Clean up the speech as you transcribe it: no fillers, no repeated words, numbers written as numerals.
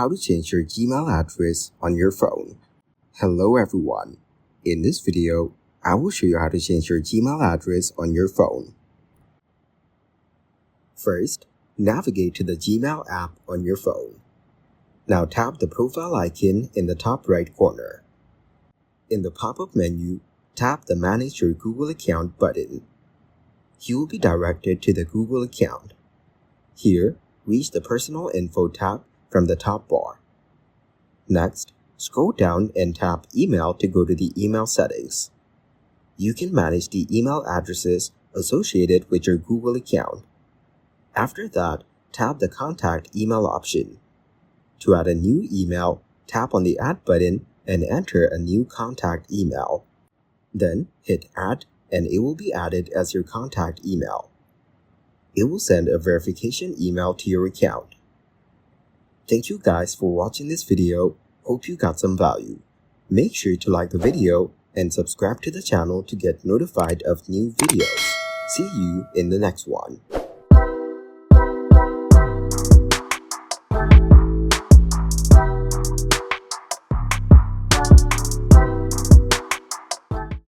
How to change your Gmail address on your phone. Hello everyone. In this video, I will show you how to change your Gmail address on your phone. First, navigate to the Gmail app on your phone. Now tap the profile icon in the top right corner. In the pop-up menu, tap the Manage Your Google Account button. You will be directed to the Google account. Here, reach the Personal Info tab from the top bar. Next, scroll down and tap Email to go to the email settings. You can manage the email addresses associated with your Google account. After that, tap the Contact Email option. To add a new email, tap on the Add button and enter a new contact email. Then hit Add and it will be added as your contact email. It will send a verification email to your account. Thank you guys for watching this video. Hope you got some value. Make sure to like the video and subscribe to the channel to get notified of new videos. See you in the next one.